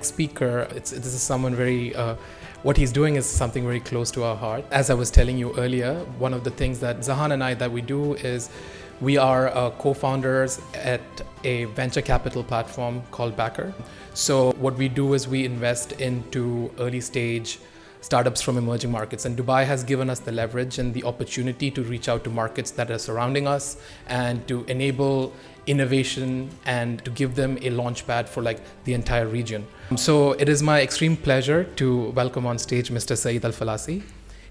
next speaker, this is someone very, what he's doing is something very close to our heart. As I was telling you earlier, one of the things that Zahan and I that we do is we are co-founders at a venture capital platform called Backer. So what we do is we invest into early stage startups from emerging markets, and Dubai has given us the leverage and the opportunity to reach out to markets that are surrounding us and to enable innovation and to give them a launchpad for like the entire region. So it is my extreme pleasure to welcome on stage Mr. Saeed Al Falasi.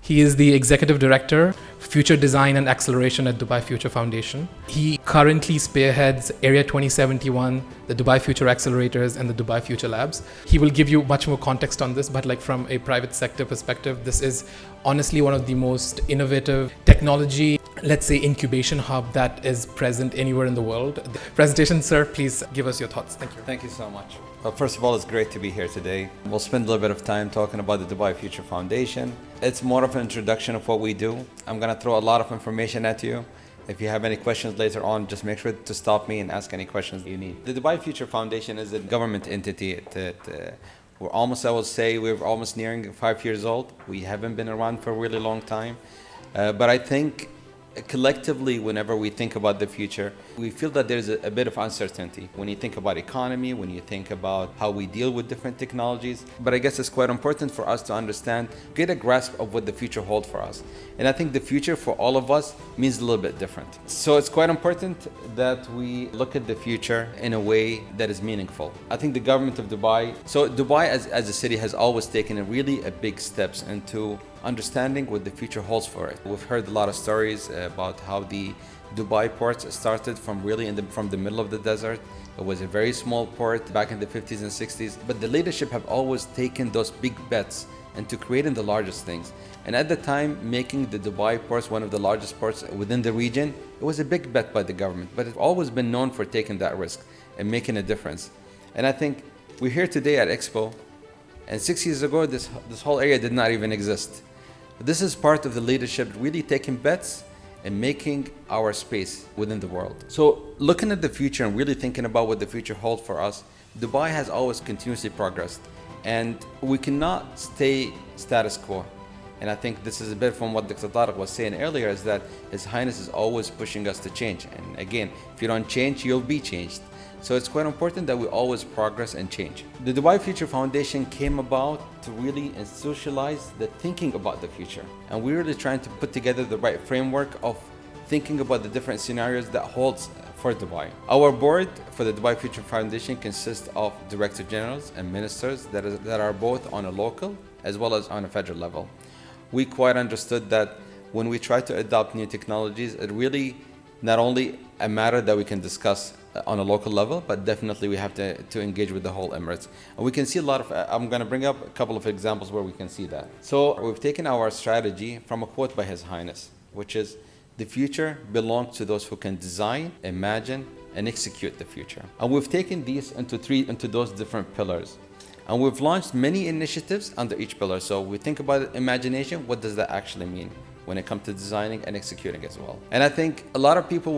He is the Executive Director, Future Design and Acceleration at Dubai Future Foundation. He currently spearheads Area 2071, the Dubai Future Accelerators and the Dubai Future Labs. He will give you much more context on this, but like from a private sector perspective, this is honestly one of the most innovative technology, let's say incubation hub that is present anywhere in the world. Presentation, sir, please give us your thoughts. Thank you. Thank you so much. Well, first of all, it's great to be here today. We'll spend a little bit of time talking about the Dubai Future Foundation. It's more of an introduction of what we do. I'm going to throw a lot of information at you. If you have any questions later on, just make sure to stop me and ask any questions you need. The Dubai Future Foundation is a government entity that we're almost, I would say, we're almost nearing 5 years old. We haven't been around for a really long time. But I think collectively, whenever we think about the future, we feel that there's a bit of uncertainty when you think about economy, when you think about how we deal with different technologies. But I guess it's quite important for us to understand, get a grasp of what the future holds for us. And I think the future for all of us means a little bit different. So it's quite important that we look at the future in a way that is meaningful. I think the government of Dubai, so Dubai as a city has always taken a big steps into understanding what the future holds for it. We've heard a lot of stories about how the Dubai port started from from the middle of the desert. It was a very small port back in the 50s and 60s, but the leadership have always taken those big bets into creating the largest things. And at the time, making the Dubai ports one of the largest ports within the region, it was a big bet by the government, but it's always been known for taking that risk and making a difference. And I think we're here today at Expo, and 6 years ago, this whole area did not even exist. This is part of the leadership really taking bets and making our space within the world. So looking at the future and really thinking about what the future holds for us, Dubai has always continuously progressed, and we cannot stay status quo. And I think this is a bit from what Dr. Tariq was saying earlier, is that His Highness is always pushing us to change. And again, if you don't change, you'll be changed. So it's quite important that we always progress and change. The Dubai Future Foundation came about to really institutionalize the thinking about the future. And we're really trying to put together the right framework of thinking about the different scenarios that holds for Dubai. Our board for the Dubai Future Foundation consists of director generals and ministers that are both on a local as well as on a federal level. We quite understood that when we try to adopt new technologies, it really not only a matter that we can discuss on a local level, but definitely we have to engage with the whole Emirates. And we can see a lot of, I'm going to bring up a couple of examples where we can see that. So we've taken our strategy from a quote by His Highness, which is, "The future belongs to those who can design, imagine, and execute the future." And we've taken these into those different pillars. And we've launched many initiatives under each pillar. So we think about imagination, what does that actually mean when it comes to designing and executing as well? And I think a lot of people,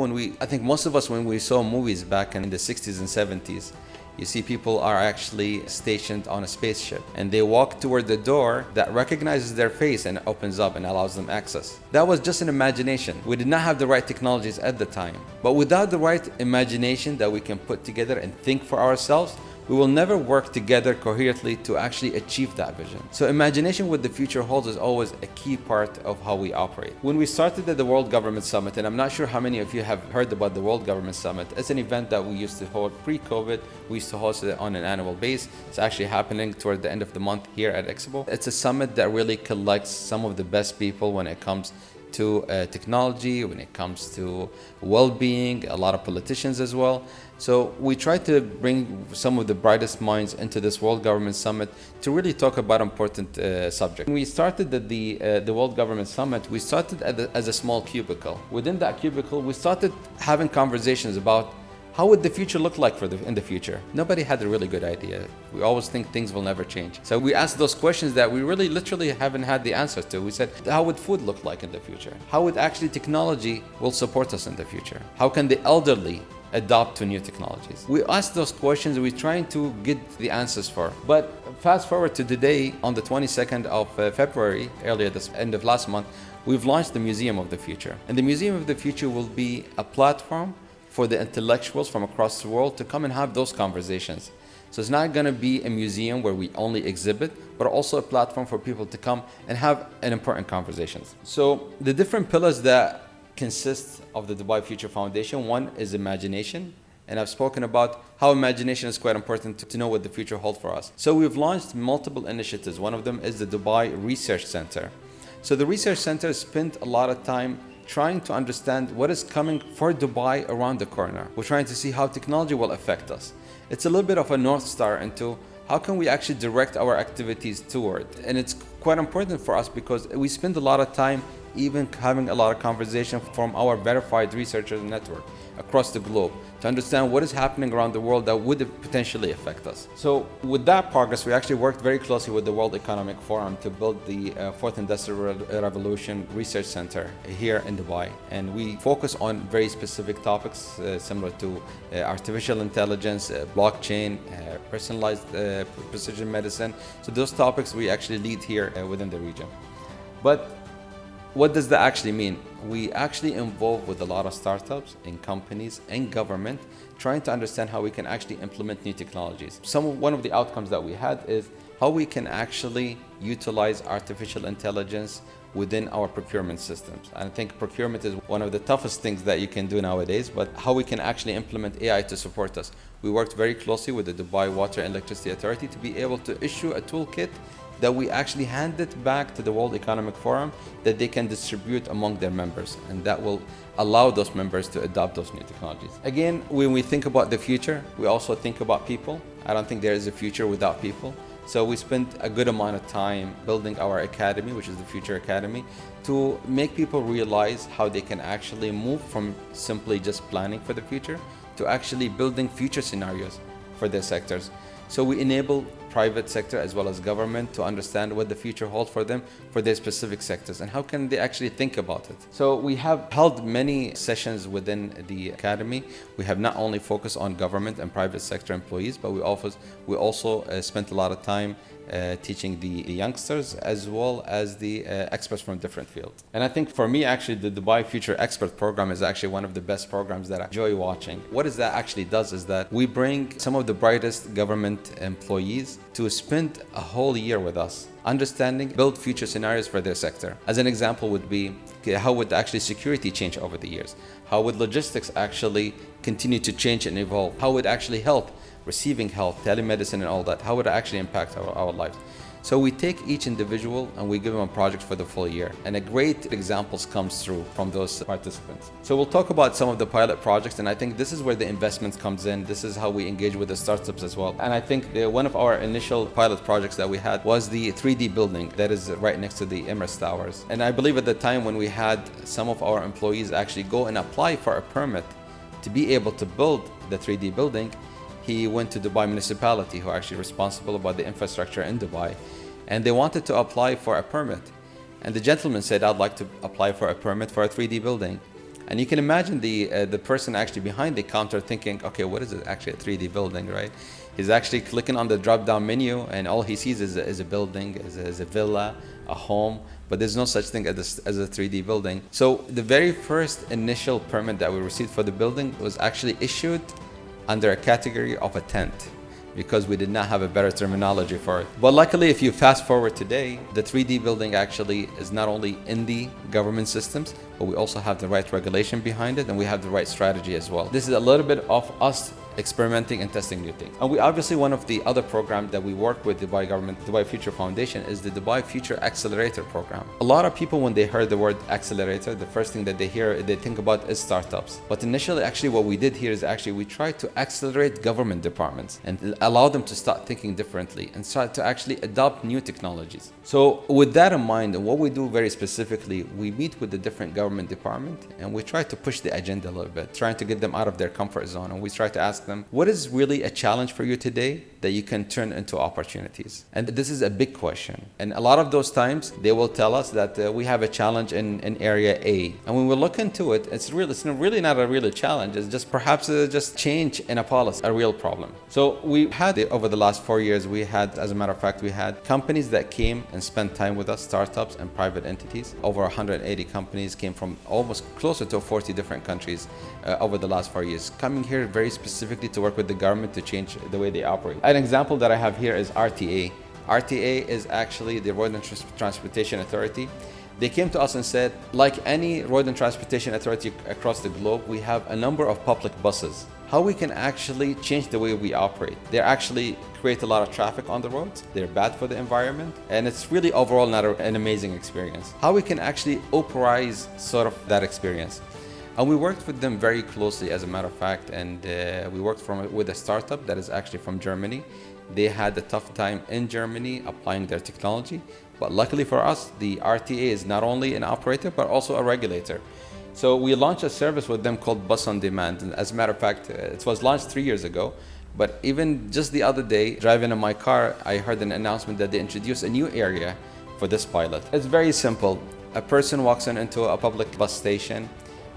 I think most of us, when we saw movies back in the 60s and 70s, you see people are actually stationed on a spaceship and they walk toward the door that recognizes their face and opens up and allows them access. That was just an imagination. We did not have the right technologies at the time. But without the right imagination that we can put together and think for ourselves, we will never work together coherently to actually achieve that vision. So imagination what the future holds is always a key part of how we operate. When we started at the World Government Summit, and I'm not sure how many of you have heard about the World Government Summit, it's an event that we used to hold pre-COVID. We used to host it on an annual basis. It's actually happening toward the end of the month here at Expo. It's a summit that really collects some of the best people when it comes to technology, when it comes to well-being, a lot of politicians as well. So we try to bring some of the brightest minds into this World Government Summit to really talk about important subjects. When we started the World Government Summit, we started as a small cubicle. Within that cubicle, we started having conversations about how would the future look like in the future? Nobody had a really good idea. We always think things will never change. So we asked those questions that we really literally haven't had the answers to. We said, how would food look like in the future? How would actually technology will support us in the future? How can the elderly adopt to new technologies? We ask those questions, we're trying to get the answers for. But fast forward to today, on the 22nd of February, earlier this end of last month, we've launched the Museum of the Future. And the Museum of the Future will be a platform for the intellectuals from across the world to come and have those conversations. So it's not going to be a museum where we only exhibit, but also a platform for people to come and have an important conversations. So the different pillars that consist of the Dubai Future Foundation, one is imagination. And I've spoken about how imagination is quite important to know what the future holds for us. So we've launched multiple initiatives. One of them is the Dubai Research Center. So the Research Center spent a lot of time trying to understand what is coming for Dubai around the corner. We're trying to see how technology will affect us. It's a little bit of a North Star into how can we actually direct our activities toward. And it's quite important for us because we spend a lot of time even having a lot of conversation from our verified researchers network across the globe to understand what is happening around the world that would potentially affect us. So with that progress, we actually worked very closely with the World Economic Forum to build the Fourth Industrial Revolution Research Center here in Dubai. And we focus on very specific topics similar to artificial intelligence, blockchain, personalized precision medicine. So those topics we actually lead here within the region. But what does that actually mean? We actually involve with a lot of startups and companies and government trying to understand how we can actually implement new technologies. One of the outcomes that we had is how we can actually utilize artificial intelligence within our procurement systems. And I think procurement is one of the toughest things that you can do nowadays, but how we can actually implement AI to support us. We worked very closely with the Dubai Water and Electricity Authority to be able to issue a toolkit that we actually handed back to the World Economic Forum that they can distribute among their members, and that will allow those members to adopt those new technologies. Again, when we think about the future, we also think about people. I don't think there is a future without people. So we spent a good amount of time building our academy, which is the Future Academy, to make people realize how they can actually move from simply just planning for the future to actually building future scenarios for their sectors. So we enable private sector as well as government to understand what the future holds for them for their specific sectors and how can they actually think about it. So we have held many sessions within the academy. We have not only focused on government and private sector employees, but we also spent a lot of time teaching the youngsters as well as the experts from different fields. And I think for me, actually, the Dubai Future Expert Program is actually one of the best programs that I enjoy watching. What is that actually does is that we bring some of the brightest government employees to spend a whole year with us, understanding, build future scenarios for their sector. As an example would be, how would actually security change over the years? How would logistics actually continue to change and evolve? How would actually health, receiving health, telemedicine and all that, how would it actually impact our lives? So we take each individual and we give them a project for the full year. And a great examples comes through from those participants. So we'll talk about some of the pilot projects, and I think this is where the investments comes in. This is how we engage with the startups as well. And I think one of our initial pilot projects that we had was the 3D building that is right next to the Emirates Towers. And I believe at the time when we had some of our employees actually go and apply for a permit to be able to build the 3D building, he went to Dubai municipality, who are actually responsible about the infrastructure in Dubai, and they wanted to apply for a permit. And the gentleman said, I'd like to apply for a permit for a 3D building. And you can imagine the person actually behind the counter thinking, okay, what is it actually a 3D building, right? He's actually clicking on the drop-down menu and all he sees is a building, is a villa, a home, but there's no such thing as a 3D building. So the very first initial permit that we received for the building was actually issued under a category of a tent, because we did not have a better terminology for it. But luckily, if you fast forward today, the 3D building actually is not only in the government systems, but we also have the right regulation behind it, and we have the right strategy as well. This is a little bit of us experimenting and testing new things. And we obviously, one of the other programs that we work with Dubai government, Dubai Future Foundation, is the Dubai Future Accelerator program. A lot of people, when they heard the word accelerator, the first thing that they hear, they think about is startups. But initially, actually, what we did here is actually we tried to accelerate government departments and allow them to start thinking differently and start to actually adopt new technologies. So with that in mind, and what we do very specifically, we meet with the different government departments and we try to push the agenda a little bit, trying to get them out of their comfort zone. And we try to ask, them, what is really a challenge for you today that you can turn into opportunities? And this is a big question. And a lot of those times they will tell us that we have a challenge in area A. And when we look into it, it's really not a real challenge. It's just perhaps just change in a policy, a real problem. So we had over the last 4 years, as a matter of fact, we had companies that came and spent time with us, startups and private entities. Over 180 companies came from almost closer to 40 different countries over the last 4 years, coming here very specifically to work with the government to change the way they operate. An example that I have here is RTA. RTA is actually the Road and Transportation Authority. They came to us and said, like any road and transportation authority across the globe, we have a number of public buses. How we can actually change the way we operate. They actually create a lot of traffic on the roads. They're bad for the environment. And it's really overall not an amazing experience. How we can actually Uberize sort of that experience. And we worked with them very closely, as a matter of fact, and we worked with a startup that is actually from Germany. They had a tough time in Germany applying their technology, but luckily for us, the RTA is not only an operator, but also a regulator. So we launched a service with them called Bus on Demand. And as a matter of fact, it was launched 3 years ago, but even just the other day, driving in my car, I heard an announcement that they introduced a new area for this pilot. It's very simple. A person walks into a public bus station.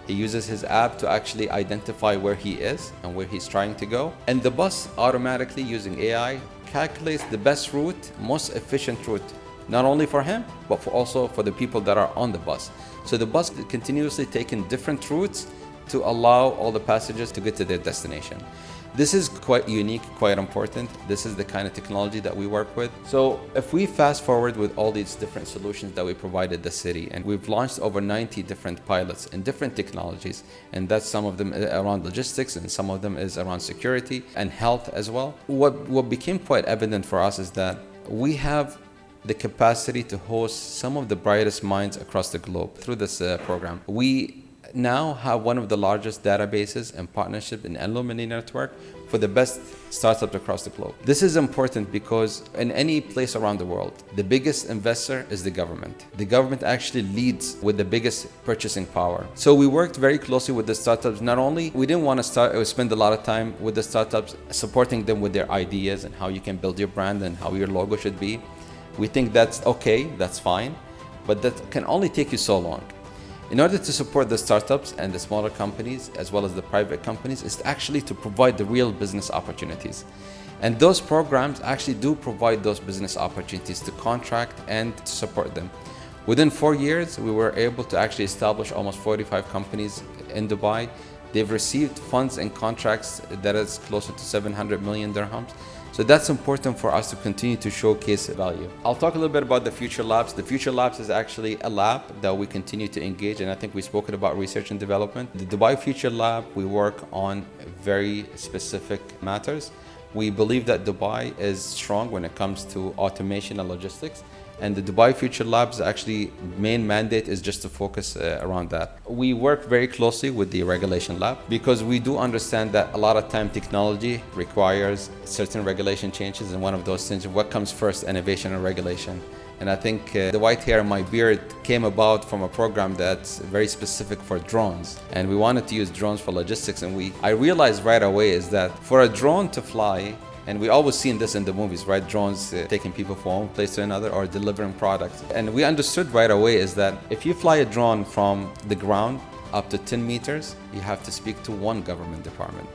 He uses his app to actually identify where he is and where he's trying to go. And the bus automatically, using AI, calculates the best route, most efficient route, not only for him, but also for the people that are on the bus. So the bus is continuously taking different routes to allow all the passengers to get to their destination. This is quite unique, quite important. This is the kind of technology that we work with. So if we fast forward with all these different solutions that we provided the city, and we've launched over 90 different pilots in different technologies, and that's some of them around logistics, and some of them is around security and health as well. What became quite evident for us is that we have the capacity to host some of the brightest minds across the globe through this program. We now have one of the largest databases and partnership in alumni network for the best startups across the globe. This is important because in any place around the world, the biggest investor is the government. The government actually leads with the biggest purchasing power. So we worked very closely with the startups. Not only we didn't want to spend a lot of time with the startups, supporting them with their ideas and how you can build your brand and how your logo should be. We think that's okay, that's fine, but that can only take you so long. In order to support the startups and the smaller companies, as well as the private companies, is actually to provide the real business opportunities. And those programs actually do provide those business opportunities to contract and to support them. Within 4 years, we were able to actually establish almost 45 companies in Dubai. They've received funds and contracts that is closer to 700 million dirhams. So that's important for us to continue to showcase value. I'll talk a little bit about the Future Labs. The Future Labs is actually a lab that we continue to engage, and I think we've spoken about research and development. The Dubai Future Lab, we work on very specific matters. We believe that Dubai is strong when it comes to automation and logistics. And the Dubai Future Lab's actually main mandate is just to focus around that. We work very closely with the regulation lab because we do understand that a lot of time technology requires certain regulation changes, and one of those things, what comes first, innovation or regulation? And I think the white hair in my beard came about from a program that's very specific for drones. And we wanted to use drones for logistics, and I realized right away is that for a drone to fly, and we always seen this in the movies, right? Drones taking people from one place to another or delivering products. And we understood right away is that if you fly a drone from the ground up to 10 meters, you have to speak to one government department.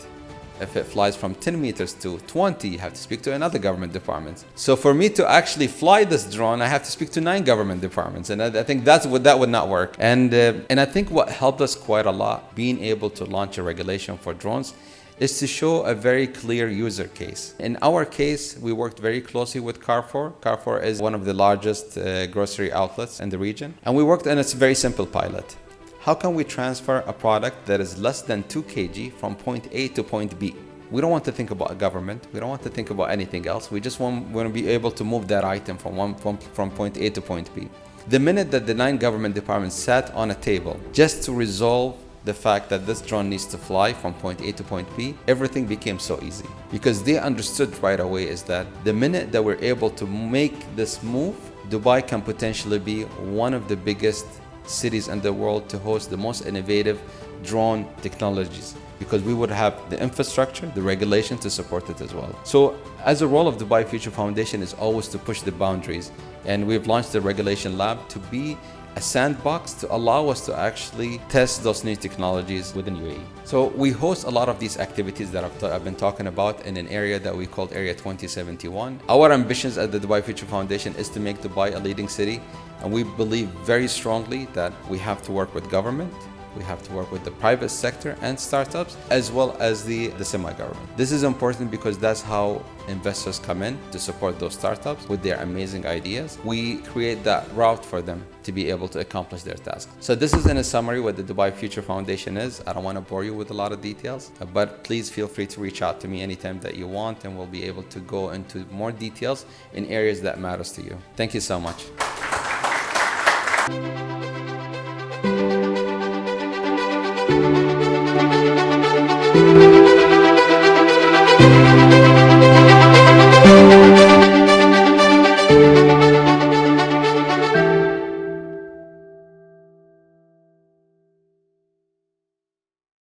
If it flies from 10 meters to 20, you have to speak to another government department. So for me to actually fly this drone, I have to speak to 9 government departments. And I think that would not work. And I think what helped us quite a lot, being able to launch a regulation for drones, is to show a very clear user case. In our case, we worked very closely with Carrefour. Carrefour is one of the largest grocery outlets in the region. And we worked on a very simple pilot. How can we transfer a product that is less than 2 kg from point A to point B? We don't want to think about a government. We don't want to think about anything else. We just want to be able to move that item from point A to point B. The minute that the 9 government departments sat on a table just to resolve the fact that this drone needs to fly from point A to point B, everything became so easy. Because they understood right away is that the minute that we're able to make this move, Dubai can potentially be one of the biggest cities in the world to host the most innovative drone technologies, because we would have the infrastructure, the regulation to support it as well. So as a role of Dubai Future Foundation is always to push the boundaries, and we've launched the regulation lab to be a sandbox to allow us to actually test those new technologies within UAE. So we host a lot of these activities that I've been talking about in an area that we called Area 2071. Our ambitions at the Dubai Future Foundation is to make Dubai a leading city, and we believe very strongly that we have to work with government, we have to work with the private sector and startups, as well as the semi-government. This is important because that's how investors come in to support those startups with their amazing ideas. We create that route for them to be able to accomplish their task. So this is in a summary what the Dubai Future Foundation is. I don't want to bore you with a lot of details, but please feel free to reach out to me anytime that you want, and we'll be able to go into more details in areas that matters to you. Thank you so much.